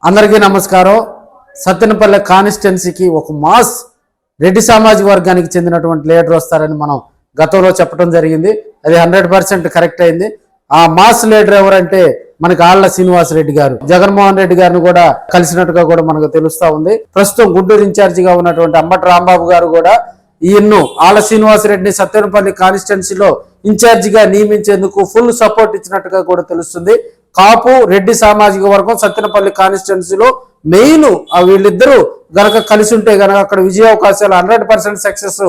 అందరికీ నమస్కారం. సత్తెనపల్లి కాన్స్టిట్యున్సీకి ఒక మాస్ రెడ్డి సామాజిక వర్గానికి చెందినటువంటి లీడర్ వస్తారని మనం గతంలో చెప్పడం జరిగింది. అది 100% కరెక్ట్ అయింది. ఆ మాస్ లీడర్ ఎవరంటే మనకి ఆళ్ల శ్రీనివాసరెడ్డి గారు. జగన్మోహన్ రెడ్డి గారిని కూడా కలిసినట్టుగా కూడా మనకు తెలుస్తా ఉంది. ప్రస్తుతం గుంటూరు ఇన్ఛార్జిగా ఉన్నటువంటి అంబటి రాంబాబు గారు కూడా ఈయన్ను ఆళ్ల శ్రీనివాసరెడ్డిని సత్తెనపల్లి కాన్స్టిట్యున్సీలో ఇన్ఛార్జిగా నియమించేందుకు ఫుల్ సపోర్ట్ ఇచ్చినట్టుగా కూడా తెలుస్తుంది. కాపు రెడ్డి సామాజిక వర్గం సత్తెనపల్లి కాన్స్టిట్యున్సీలో మెయిన్ వీళ్ళిద్దరూ గనక కలిసి ఉంటే గనక అక్కడ విజయ అవకాశాలు 100% సక్సెస్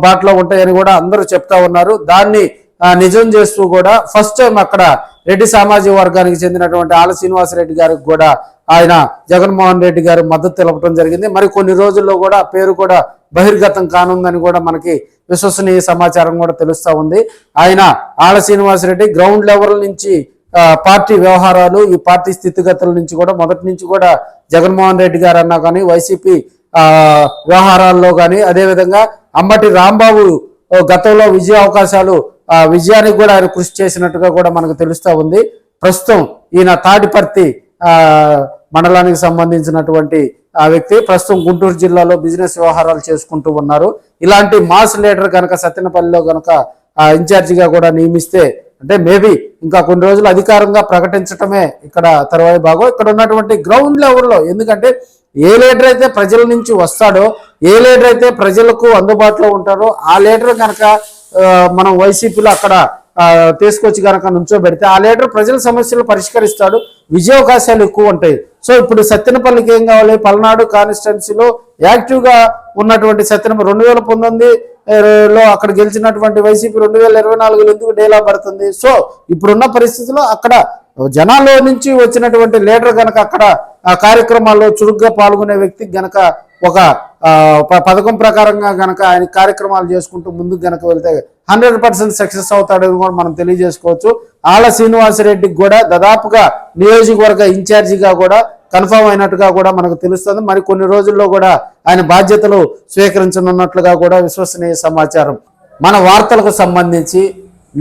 బాటలో ఉంటాయని కూడా అందరూ చెప్తా ఉన్నారు. దాన్ని నిజం చేస్తూ కూడా ఫస్ట్ టైం అక్కడ రెడ్డి సామాజిక వర్గానికి చెందినటువంటి ఆళ్ల శ్రీనివాసరెడ్డి గారికి కూడా ఆయన జగన్మోహన్ రెడ్డి గారు మద్దతు తెలపడం జరిగింది. మరి కొన్ని రోజుల్లో కూడా పేరు కూడా బహిర్గతం కానుందని కూడా మనకి విశ్వసనీయ సమాచారం కూడా తెలుస్తా ఉంది. ఆయన ఆళ్ల శ్రీనివాసరెడ్డి గ్రౌండ్ లెవెల్ నుంచి పార్టీ వ్యవహారాలు, ఈ పార్టీ స్థితిగతుల నుంచి కూడా మొదటి నుంచి కూడా జగన్మోహన్ రెడ్డి గారు అన్నా కానీ వైసీపీ వ్యవహారాల్లో కానీ, అదేవిధంగా అంబటి రాంబాబు గతంలో విజయ అవకాశాలు విజయానికి కూడా ఆయన కృషి చేసినట్టుగా కూడా మనకు తెలుస్తూ ఉంది. ప్రస్తుతం ఈయన తాడిపర్తి మండలానికి సంబంధించినటువంటి ఆ వ్యక్తి ప్రస్తుతం గుంటూరు జిల్లాలో బిజినెస్ వ్యవహారాలు చేసుకుంటూ ఉన్నారు. ఇలాంటి మాస్ లీడర్ కనుక సత్తెనపల్లిలో కనుక ఇన్ఛార్జిగా కూడా నియమిస్తే అంటే మేబీ ఇంకా కొన్ని రోజులు అధికారంగా ప్రకటించటమే ఇక్కడ తర్వాయి భాగం. ఇక్కడ ఉన్నటువంటి గ్రౌండ్ లెవెల్లో, ఎందుకంటే ఏ లీడర్ అయితే ప్రజల నుంచి వస్తాడో, ఏ లీడర్ అయితే ప్రజలకు అందుబాటులో ఉంటారో ఆ లీడర్ కనుక మనం వైసీపీలో అక్కడ తీసుకొచ్చి కనుక నుంచోబెడితే ఆ లీడర్ ప్రజల సమస్యలు పరిష్కరిస్తాడు, విజయావకాశాలు ఎక్కువ ఉంటాయి. సో ఇప్పుడు సత్తెనపల్లికి ఏం కావాలి? పల్నాడు కాన్స్టిట్యున్సీలో యాక్టివ్గా ఉన్నటువంటి సత్తెనపల్లి 2019లో అక్కడ గెలిచినటువంటి వైసీపీ 2024లో ఎందుకు డేలా పడుతుంది? సో ఇప్పుడున్న పరిస్థితుల్లో అక్కడ జనాల్లో నుంచి వచ్చినటువంటి లీడర్ గనక అక్కడ ఆ కార్యక్రమాల్లో చురుగ్గా పాల్గొనే వ్యక్తికి గనక ఒక పథకం ప్రకారంగా గనక ఆయన కార్యక్రమాలు చేసుకుంటూ ముందుకు గనక వెళ్తే 100% సక్సెస్ అవుతాడని కూడా మనం తెలియజేసుకోవచ్చు. ఆళ్ల శ్రీనివాసరెడ్డికి కూడా దాదాపుగా నియోజకవర్గ ఇన్ఛార్జిగా కూడా కన్ఫర్మ్ అయినట్టుగా కూడా మనకు తెలుస్తుంది. మరి కొన్ని రోజుల్లో కూడా ఆయన బాధ్యతలు స్వీకరించనున్నట్లుగా కూడా విశ్వసనీయ సమాచారం. మన వార్తలకు సంబంధించి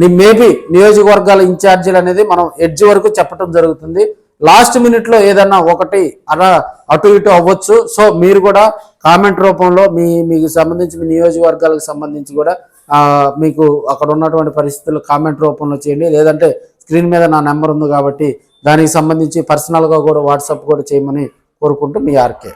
మేబీ నియోజకవర్గాల ఇన్ఛార్జీలు అనేది మనం ఎడ్జ్ వరకు చెప్పడం జరుగుతుంది. లాస్ట్ మినిట్లో ఏదన్నా ఒకటి అలా అటు ఇటు అవ్వచ్చు. సో మీరు కూడా కామెంట్ రూపంలో మీకు సంబంధించి మీ నియోజకవర్గాలకు సంబంధించి కూడా మీకు అక్కడ ఉన్నటువంటి పరిస్థితులు కామెంట్ రూపంలో చేయండి. లేదంటే స్క్రీన్ మీద నా నెంబర్ ఉంది కాబట్టి దానికి సంబంధించి పర్సనల్గా కూడా వాట్సాప్ కూడా చేయమని కోరుకుంటూ మీ ఆర్కే.